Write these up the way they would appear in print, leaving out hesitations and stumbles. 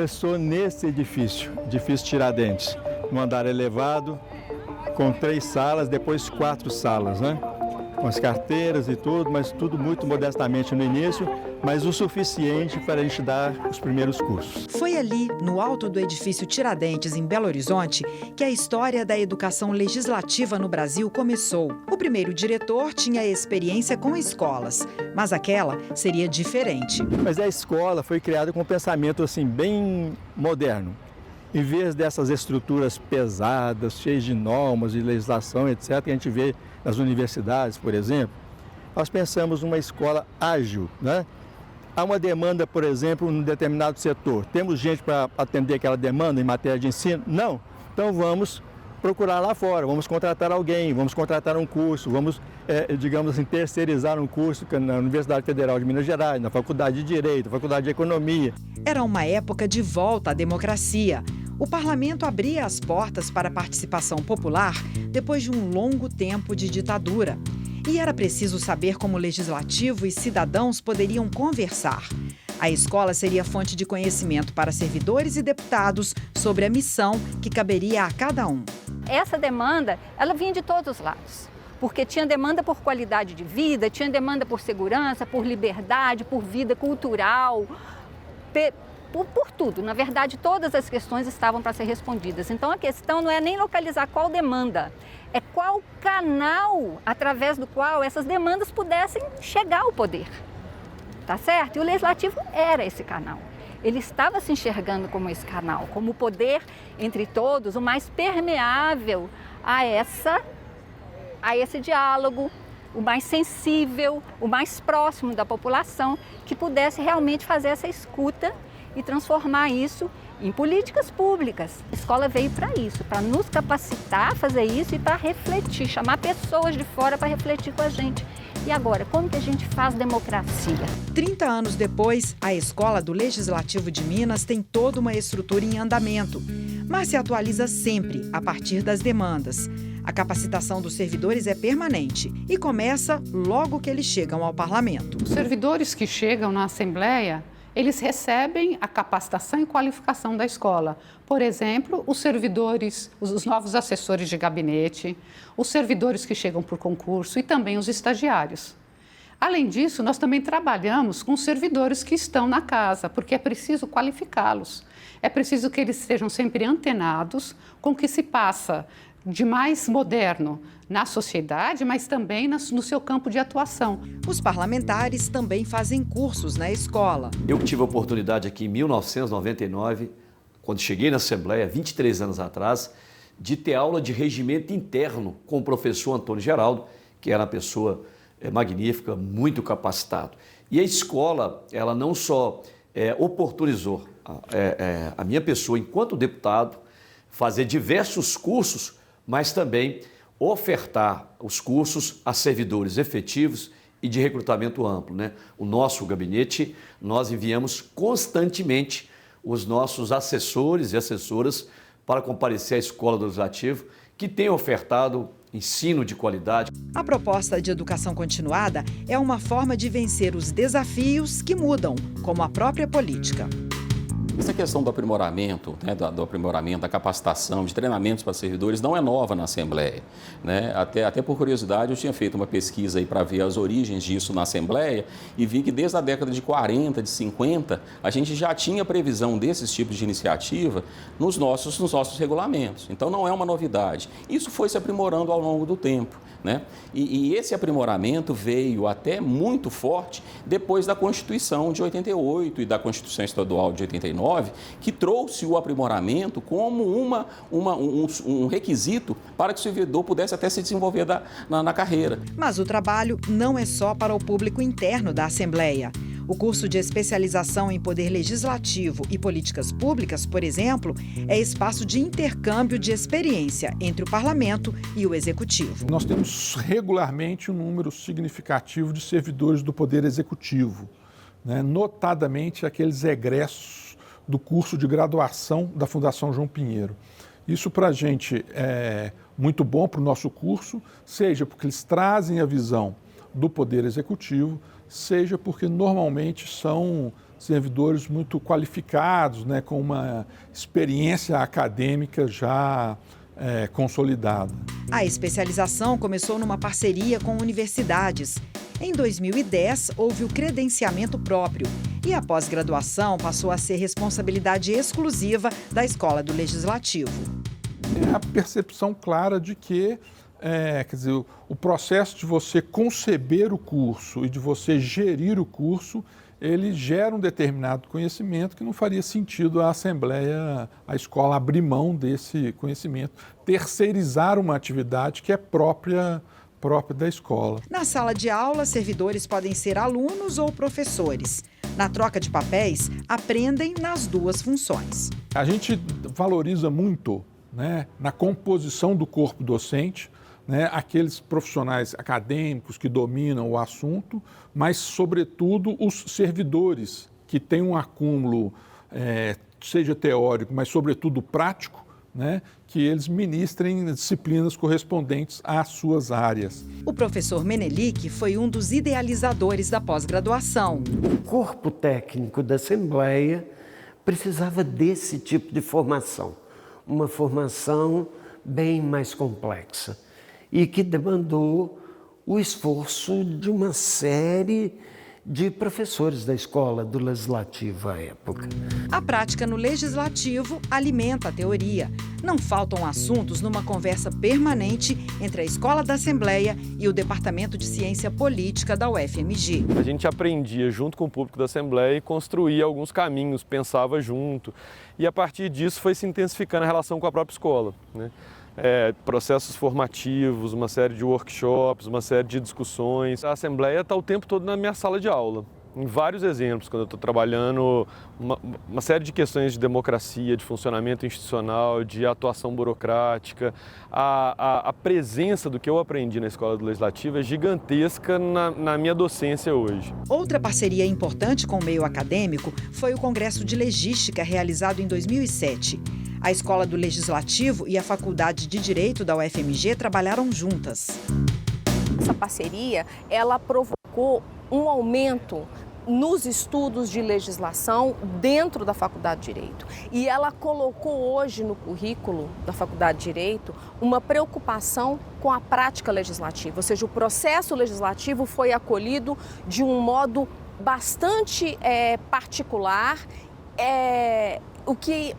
começou nesse edifício Tiradentes, no andar elevado, com 3 salas, depois 4 salas, né? Com as carteiras e tudo, mas tudo muito modestamente no início, mas o suficiente para a gente dar os primeiros cursos. Foi ali, no alto do edifício Tiradentes, em Belo Horizonte, que a história da educação legislativa no Brasil começou. O primeiro diretor tinha experiência com escolas, mas aquela seria diferente. Mas a escola foi criada com um pensamento assim, bem moderno. Em vez dessas estruturas pesadas, cheias de normas, de legislação, etc., que a gente vê nas universidades, por exemplo, nós pensamos numa escola ágil, né? Há uma demanda, por exemplo, num determinado setor. Temos gente para atender aquela demanda em matéria de ensino? Não. Então vamos procurar lá fora, vamos contratar alguém, vamos contratar um curso, vamos, digamos assim, terceirizar um curso na Universidade Federal de Minas Gerais, na Faculdade de Direito, na Faculdade de Economia. Era uma época de volta à democracia. O parlamento abria as portas para a participação popular depois de um longo tempo de ditadura. E era preciso saber como o legislativo e cidadãos poderiam conversar. A escola seria fonte de conhecimento para servidores e deputados sobre a missão que caberia a cada um. Essa demanda, ela vinha de todos os lados, porque tinha demanda por qualidade de vida, tinha demanda por segurança, por liberdade, por vida cultural, por tudo. Na verdade, todas as questões estavam para ser respondidas. Então, a questão não é nem localizar qual demanda, é qual canal através do qual essas demandas pudessem chegar ao poder. Tá certo? E o legislativo era esse canal. Ele estava se enxergando como esse canal, como o poder entre todos, o mais permeável a esse diálogo, o mais sensível, o mais próximo da população, que pudesse realmente fazer essa escuta e transformar isso em políticas públicas. A escola veio para isso, para nos capacitar a fazer isso e para refletir, chamar pessoas de fora para refletir com a gente. E agora, como que a gente faz democracia? 30 anos depois, a Escola do Legislativo de Minas tem toda uma estrutura em andamento, mas se atualiza sempre a partir das demandas. A capacitação dos servidores é permanente e começa logo que eles chegam ao parlamento. Os servidores que chegam na Assembleia, eles recebem a capacitação e qualificação da escola. Por exemplo, os servidores, os novos assessores de gabinete, os servidores que chegam por concurso e também os estagiários. Além disso, nós também trabalhamos com os servidores que estão na casa, porque é preciso qualificá-los. É preciso que eles estejam sempre antenados com o que se passa de mais moderno na sociedade, mas também no seu campo de atuação. Os parlamentares também fazem cursos na escola. Eu tive a oportunidade aqui em 1999, quando cheguei na Assembleia, 23 anos atrás, de ter aula de regimento interno com o professor Antônio Geraldo, que era uma pessoa magnífica, muito capacitado. E a escola, ela não só oportunizou a minha pessoa, enquanto deputado, fazer diversos cursos, mas também ofertar os cursos a servidores efetivos e de recrutamento amplo, né? O nosso gabinete, nós enviamos constantemente os nossos assessores e assessoras para comparecer à Escola do Legislativo, que tem ofertado ensino de qualidade. A proposta de educação continuada é uma forma de vencer os desafios que mudam, como a própria política. Essa questão do aprimoramento, do aprimoramento, da capacitação, de treinamentos para servidores não é nova na Assembleia, né? Até por curiosidade, eu tinha feito uma pesquisa aí para ver as origens disso na Assembleia e vi que desde a década de 40, de 50, a gente já tinha previsão desses tipos de iniciativa nos nossos regulamentos. Então não é uma novidade. Isso foi se aprimorando ao longo do tempo, né? E esse aprimoramento veio até muito forte depois da Constituição de 88 e da Constituição Estadual de 89, que trouxe o aprimoramento como um requisito para que o servidor pudesse até se desenvolver na carreira. Mas o trabalho não é só para o público interno da Assembleia. O curso de especialização em poder legislativo e políticas públicas, por exemplo, é espaço de intercâmbio de experiência entre o parlamento e o executivo. Nós temos regularmente um número significativo de servidores do poder executivo, né? Notadamente aqueles egressos do curso de graduação da Fundação João Pinheiro. Isso para a gente é muito bom para o nosso curso, seja porque eles trazem a visão do poder executivo, seja porque normalmente são servidores muito qualificados, né, com uma experiência acadêmica já consolidada. A especialização começou numa parceria com universidades. Em 2010, houve o credenciamento próprio e a pós-graduação passou a ser responsabilidade exclusiva da Escola do Legislativo. É a percepção clara de que quer dizer, o processo de você conceber o curso e de você gerir o curso, ele gera um determinado conhecimento que não faria sentido a Assembleia, a escola abrir mão desse conhecimento, terceirizar uma atividade que é própria da escola. Na sala de aula, servidores podem ser alunos ou professores. Na troca de papéis, aprendem nas duas funções. A gente valoriza muito, né, na composição do corpo docente, né, aqueles profissionais acadêmicos que dominam o assunto, mas, sobretudo, os servidores que têm um acúmulo, seja teórico, mas, sobretudo, prático, né, que eles ministrem disciplinas correspondentes às suas áreas. O professor Menelik foi um dos idealizadores da pós-graduação. O corpo técnico da Assembleia precisava desse tipo de formação, uma formação bem mais complexa e que demandou o esforço de uma série de professores da escola do Legislativo à época. A prática no Legislativo alimenta a teoria. Não faltam assuntos numa conversa permanente entre a Escola da Assembleia e o Departamento de Ciência Política da UFMG. A gente aprendia junto com o público da Assembleia e construía alguns caminhos, pensava junto. E a partir disso foi se intensificando a relação com a própria escola, né? Processos formativos, uma série de workshops, uma série de discussões. A Assembleia está o tempo todo na minha sala de aula, em vários exemplos, quando eu estou trabalhando uma série de questões de democracia, de funcionamento institucional, de atuação burocrática. A presença do que eu aprendi na Escola do Legislativo é gigantesca na minha docência hoje. Outra parceria importante com o meio acadêmico foi o Congresso de Legística, realizado em 2007. A Escola do Legislativo e a Faculdade de Direito da UFMG trabalharam juntas. Essa parceria, ela provocou um aumento nos estudos de legislação dentro da Faculdade de Direito. E ela colocou hoje no currículo da Faculdade de Direito uma preocupação com a prática legislativa, ou seja, o processo legislativo foi acolhido de um modo bastante particular, o que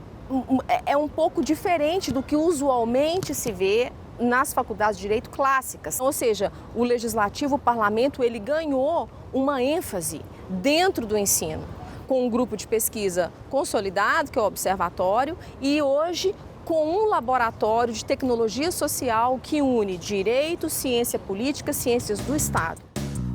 é um pouco diferente do que usualmente se vê nas faculdades de direito clássicas. Ou seja, o legislativo, o parlamento, ele ganhou uma ênfase dentro do ensino, com um grupo de pesquisa consolidado, que é o Observatório, e hoje com um laboratório de tecnologia social que une direito, ciência política, ciências do Estado.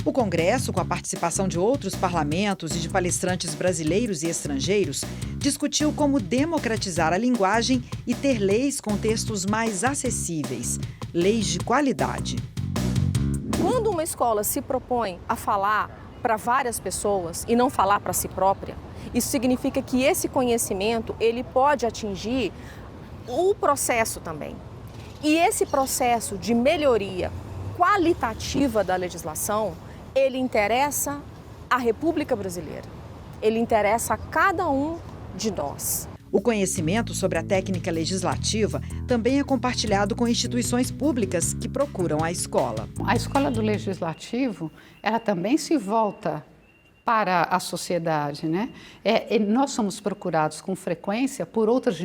O Congresso, com a participação de outros parlamentos e de palestrantes brasileiros e estrangeiros, discutiu como democratizar a linguagem e ter leis com textos mais acessíveis, leis de qualidade. Quando uma escola se propõe a falar para várias pessoas e não falar para si própria, isso significa que esse conhecimento ele pode atingir o processo também. E esse processo de melhoria qualitativa da legislação, ele interessa à República Brasileira, ele interessa a cada um de nós. O conhecimento sobre a técnica legislativa também é compartilhado com instituições públicas que procuram a escola. A Escola do Legislativo, ela também se volta para a sociedade, né? Nós somos procurados com frequência por outras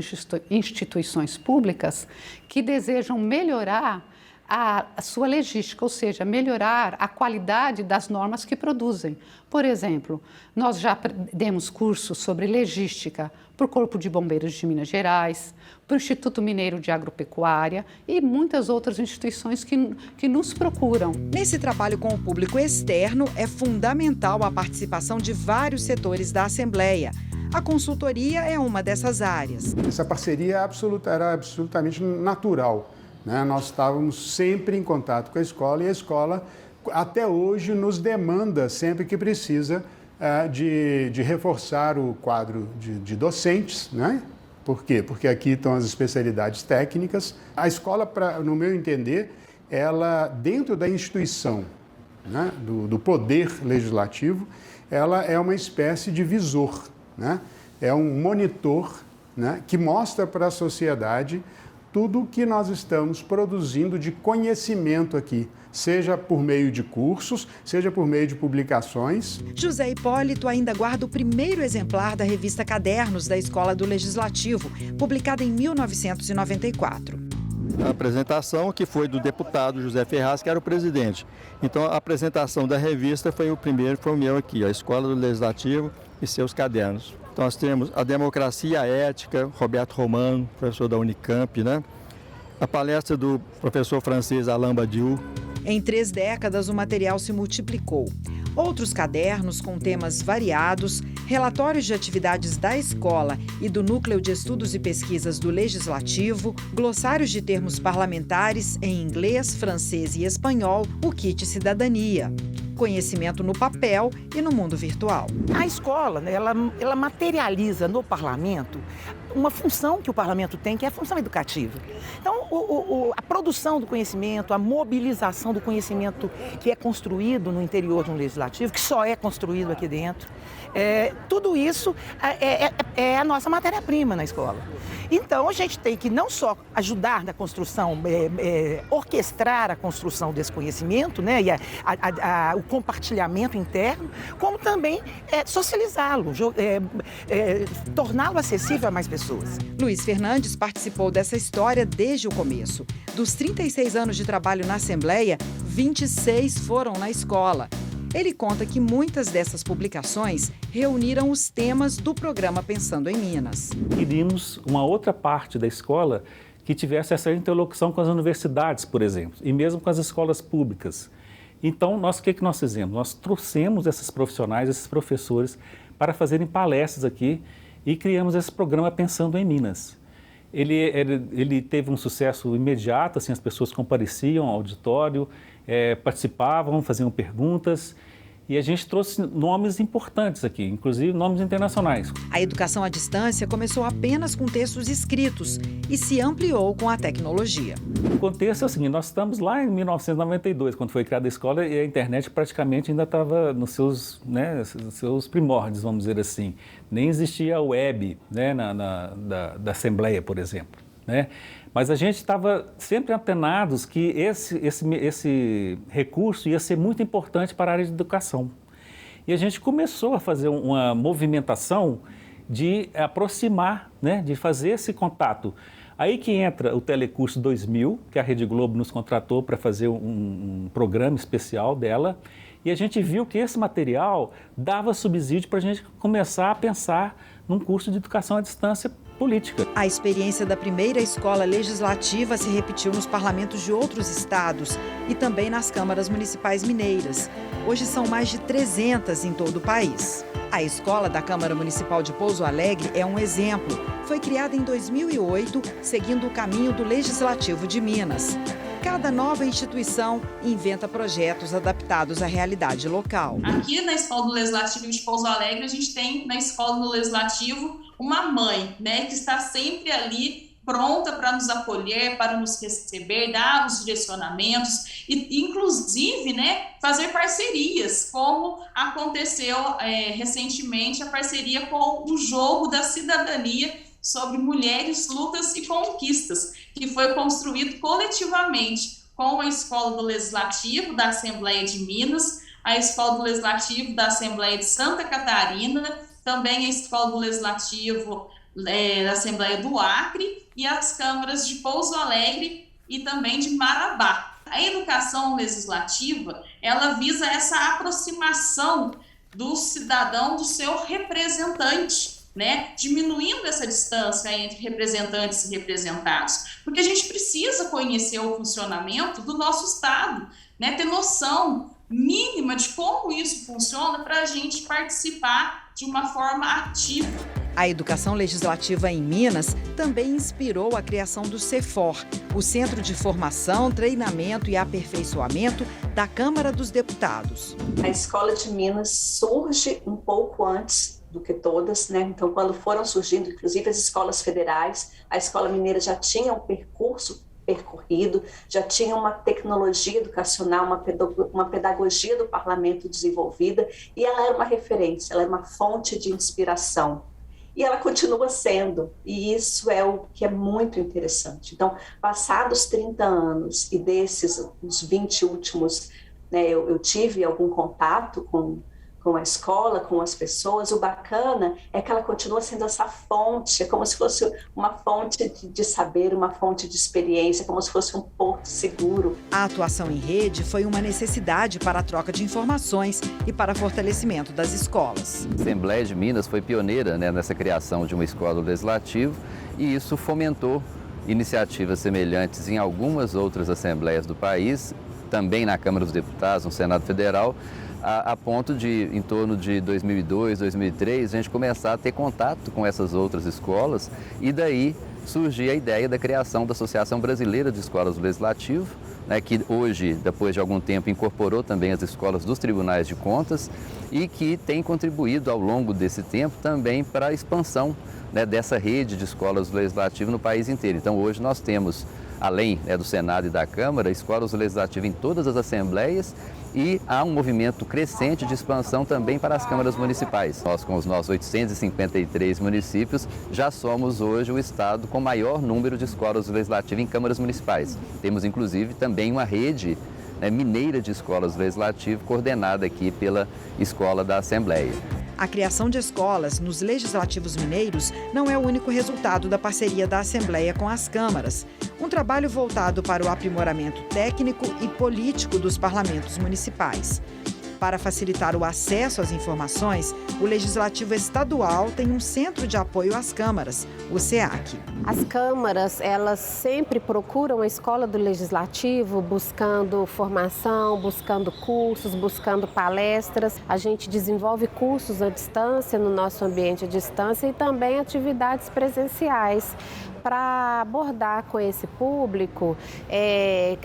instituições públicas que desejam melhorar a sua legística, ou seja, melhorar a qualidade das normas que produzem. Por exemplo, nós já demos cursos sobre legística para o Corpo de Bombeiros de Minas Gerais, para o Instituto Mineiro de Agropecuária e muitas outras instituições que nos procuram. Nesse trabalho com o público externo, é fundamental a participação de vários setores da Assembleia. A consultoria é uma dessas áreas. Essa parceria era absolutamente natural. Nós estávamos sempre em contato com a escola e a escola até hoje nos demanda sempre que precisa de reforçar o quadro de docentes, né? Por quê? Porque aqui estão as especialidades técnicas. A escola, no meu entender, ela dentro da instituição, né, do poder legislativo, ela é uma espécie de visor, né? É um monitor, né, que mostra para a sociedade tudo o que nós estamos produzindo de conhecimento aqui, seja por meio de cursos, seja por meio de publicações. José Hipólito ainda guarda o primeiro exemplar da revista Cadernos da Escola do Legislativo, publicada em 1994. A apresentação que foi do deputado José Ferraz, que era o presidente. Então, a apresentação da revista foi o meu aqui, a Escola do Legislativo e seus cadernos. Então, nós temos a Democracia e a Ética, Roberto Romano, professor da Unicamp, né? A palestra do professor francês Alain Badiou. Em 3 décadas, o material se multiplicou. Outros cadernos com temas variados, relatórios de atividades da escola e do Núcleo de Estudos e Pesquisas do Legislativo, glossários de termos parlamentares em inglês, francês e espanhol, o kit Cidadania. Conhecimento no papel e no mundo virtual. A escola, né, ela materializa no parlamento uma função que o parlamento tem, que é a função educativa. Então, a produção do conhecimento, a mobilização do conhecimento que é construído no interior de um legislativo, que só é construído aqui dentro, tudo isso é a nossa matéria-prima na escola. Então, a gente tem que não só ajudar na construção, orquestrar a construção desse conhecimento, né, e o compartilhamento interno, como também socializá-lo, torná-lo acessível a mais pessoas. Luiz Fernandes participou dessa história desde o começo. Dos 36 anos de trabalho na Assembleia, 26 foram na escola. Ele conta que muitas dessas publicações reuniram os temas do programa Pensando em Minas. Queríamos uma outra parte da escola que tivesse essa interlocução com as universidades, por exemplo, e mesmo com as escolas públicas. Então, o que nós fizemos? Nós trouxemos esses profissionais, esses professores, para fazerem palestras aqui e criamos esse programa Pensando em Minas. Ele teve um sucesso imediato, assim, as pessoas compareciam ao auditório, participavam, faziam perguntas, e a gente trouxe nomes importantes aqui, inclusive nomes internacionais. A educação à distância começou apenas com textos escritos e se ampliou com a tecnologia. O contexto é o seguinte, nós estamos lá em 1992, quando foi criada a escola, e a internet praticamente ainda estava nos seus primórdios, vamos dizer assim. Nem existia a web, né, da Assembleia, por exemplo, né? Mas a gente estava sempre antenados que esse recurso ia ser muito importante para a área de educação. E a gente começou a fazer uma movimentação de aproximar, né, de fazer esse contato. Aí que entra o Telecurso 2000, que a Rede Globo nos contratou para fazer um programa especial dela, e a gente viu que esse material dava subsídio para a gente começar a pensar num curso de educação à distância política. A experiência da primeira escola legislativa se repetiu nos parlamentos de outros estados e também nas câmaras municipais mineiras. Hoje são mais de 300 em todo o país. A escola da Câmara Municipal de Pouso Alegre é um exemplo. Foi criada em 2008, seguindo o caminho do Legislativo de Minas. Cada nova instituição inventa projetos adaptados à realidade local. Aqui na Escola do Legislativo de Pouso Alegre, a gente tem na Escola do Legislativo uma mãe, né, que está sempre ali pronta para nos acolher, para nos receber, dar os direcionamentos e, inclusive, né, fazer parcerias, como aconteceu recentemente a parceria com o Jogo da Cidadania sobre mulheres, lutas e conquistas, que foi construído coletivamente com a Escola do Legislativo da Assembleia de Minas, a Escola do Legislativo da Assembleia de Santa Catarina, também a Escola do Legislativo da Assembleia do Acre e as câmaras de Pouso Alegre e também de Marabá. A educação legislativa, ela visa essa aproximação do cidadão do seu representante, né? Diminuindo essa distância entre representantes e representados, porque a gente precisa conhecer o funcionamento do nosso Estado, né? Ter noção mínima de como isso funciona para a gente participar de uma forma ativa. A educação legislativa em Minas também inspirou a criação do CEFOR, o Centro de Formação, Treinamento e Aperfeiçoamento da Câmara dos Deputados. A Escola de Minas surge um pouco antes do que todas, né? Então, quando foram surgindo, inclusive as escolas federais, a Escola Mineira já tinha um percurso percorrido, já tinha uma tecnologia educacional, uma pedagogia do parlamento desenvolvida, e ela era uma referência, ela é uma fonte de inspiração. E ela continua sendo, e isso é o que é muito interessante. Então, passados 30 anos, e desses, os 20 últimos, né, eu tive algum contato com a escola, com as pessoas, o bacana é que ela continua sendo essa fonte, é como se fosse uma fonte de saber, uma fonte de experiência, como se fosse um porto seguro. A atuação em rede foi uma necessidade para a troca de informações e para fortalecimento das escolas. A Assembleia de Minas foi pioneira, né, nessa criação de uma escola do Legislativo, e isso fomentou iniciativas semelhantes em algumas outras assembleias do país, também na Câmara dos Deputados, no Senado Federal, a ponto de, em torno de 2002, 2003, a gente começar a ter contato com essas outras escolas e daí surgir a ideia da criação da Associação Brasileira de Escolas do Legislativo, né, que hoje, depois de algum tempo, incorporou também as escolas dos tribunais de contas e que tem contribuído ao longo desse tempo também para a expansão, né, dessa rede de escolas do Legislativo no país inteiro. Então hoje nós temos, além, né, do Senado e da Câmara, escolas do Legislativo em todas as assembleias, e há um movimento crescente de expansão também para as câmaras municipais. Nós, com os nossos 853 municípios, já somos hoje o estado com maior número de escolas do Legislativo em câmaras municipais. Temos, inclusive, também uma rede, né, mineira de escolas do Legislativo, coordenada aqui pela Escola da Assembleia. A criação de escolas nos legislativos mineiros não é o único resultado da parceria da Assembleia com as câmaras. Um trabalho voltado para o aprimoramento técnico e político dos parlamentos municipais. Para facilitar o acesso às informações, o Legislativo Estadual tem um centro de apoio às câmaras, o SEAC. As câmaras, elas sempre procuram a escola do Legislativo buscando formação, buscando cursos, buscando palestras. A gente desenvolve cursos à distância, no nosso ambiente à distância, e também atividades presenciais para abordar com esse público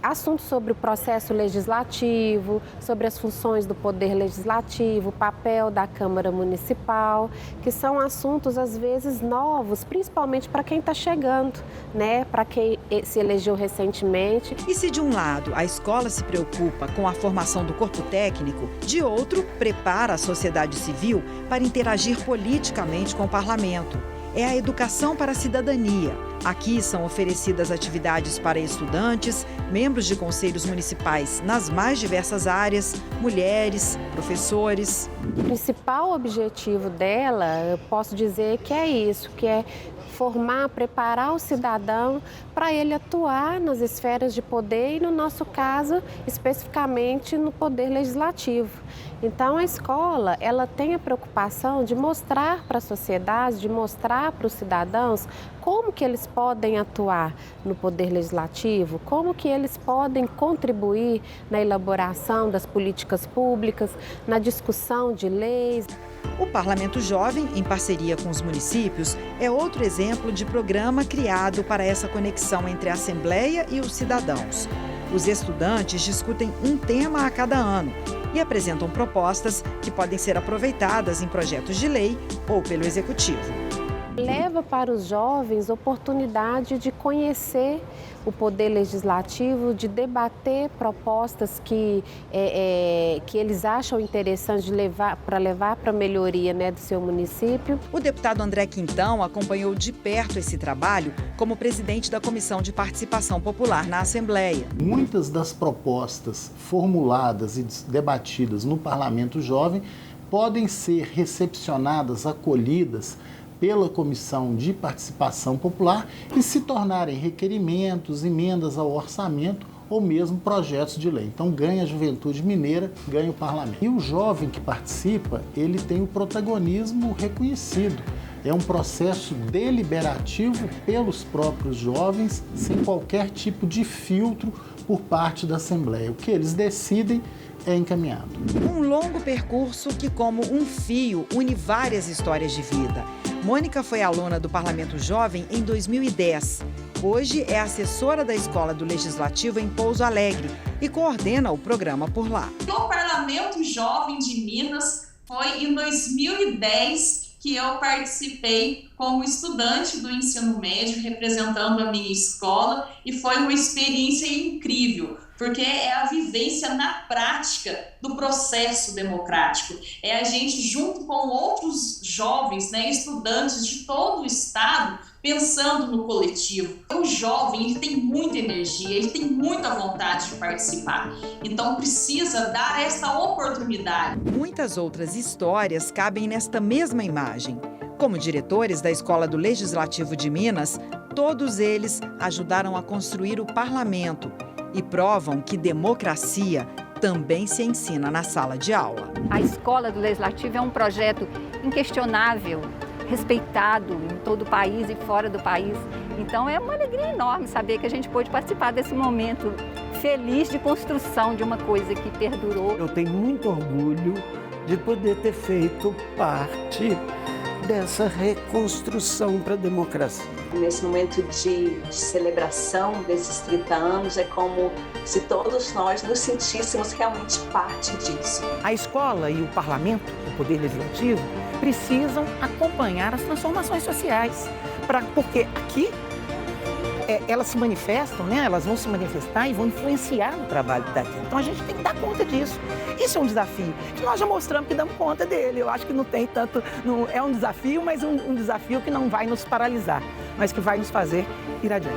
assuntos sobre o processo legislativo, sobre as funções do Poder Legislativo, o papel da Câmara Municipal, que são assuntos às vezes novos, principalmente para quem está chegando, né? Para quem se elegeu recentemente. E se de um lado a escola se preocupa com a formação do corpo técnico, de outro prepara a sociedade civil para interagir politicamente com o parlamento. É a educação para a cidadania. Aqui são oferecidas atividades para estudantes, membros de conselhos municipais nas mais diversas áreas, mulheres, professores. O principal objetivo dela, eu posso dizer que é isso, que é formar, preparar o cidadão para ele atuar nas esferas de poder e, no nosso caso, especificamente no poder legislativo. Então, a escola, ela tem a preocupação de mostrar para a sociedade, de mostrar para os cidadãos como que eles podem atuar no poder legislativo, como que eles podem contribuir na elaboração das políticas públicas, na discussão de leis. O Parlamento Jovem, em parceria com os municípios, é outro exemplo de programa criado para essa conexão entre a Assembleia e os cidadãos. Os estudantes discutem um tema a cada ano e apresentam propostas que podem ser aproveitadas em projetos de lei ou pelo Executivo. Leva para os jovens a oportunidade de conhecer o Poder Legislativo, de debater propostas que eles acham interessante levar para a melhoria, né, do seu município. O deputado André Quintão acompanhou de perto esse trabalho como presidente da Comissão de Participação Popular na Assembleia. Muitas das propostas formuladas e debatidas no Parlamento Jovem podem ser recepcionadas, acolhidas pela Comissão de Participação Popular e se tornarem requerimentos, emendas ao orçamento ou mesmo projetos de lei. Então ganha a juventude mineira, ganha o parlamento. E o jovem que participa, ele tem o protagonismo reconhecido. É um processo deliberativo pelos próprios jovens, sem qualquer tipo de filtro por parte da Assembleia. O que eles decidem é encaminhado. Um longo percurso que, como um fio, une várias histórias de vida. Mônica foi aluna do Parlamento Jovem em 2010. Hoje é assessora da Escola do Legislativo em Pouso Alegre e coordena o programa por lá. No Parlamento Jovem de Minas, foi em 2010 que eu participei como estudante do ensino médio, representando a minha escola, e foi uma experiência incrível, porque é a vivência na prática do processo democrático. É a gente, junto com outros jovens, né, estudantes de todo o estado, pensando no coletivo. O jovem, ele tem muita energia, ele tem muita vontade de participar. Então precisa dar essa oportunidade. Muitas outras histórias cabem nesta mesma imagem. Como diretores da Escola do Legislativo de Minas, todos eles ajudaram a construir o parlamento e provam que democracia também se ensina na sala de aula. A Escola do Legislativo é um projeto inquestionável, respeitado em todo o país e fora do país. Então é uma alegria enorme saber que a gente pôde participar desse momento feliz de construção de uma coisa que perdurou. Eu tenho muito orgulho de poder ter feito parte dessa reconstrução para a democracia. Nesse momento de celebração desses 30 anos, é como se todos nós nos sentíssemos realmente parte disso. A escola e o parlamento, o poder legislativo, precisam acompanhar as transformações sociais, porque aqui elas se manifestam, né? Elas vão se manifestar e vão influenciar no trabalho daqui. Então a gente tem que dar conta disso. Isso é um desafio que nós já mostramos que damos conta dele. Eu acho que não tem tanto, não é um desafio, mas um desafio que não vai nos paralisar, mas que vai nos fazer ir adiante.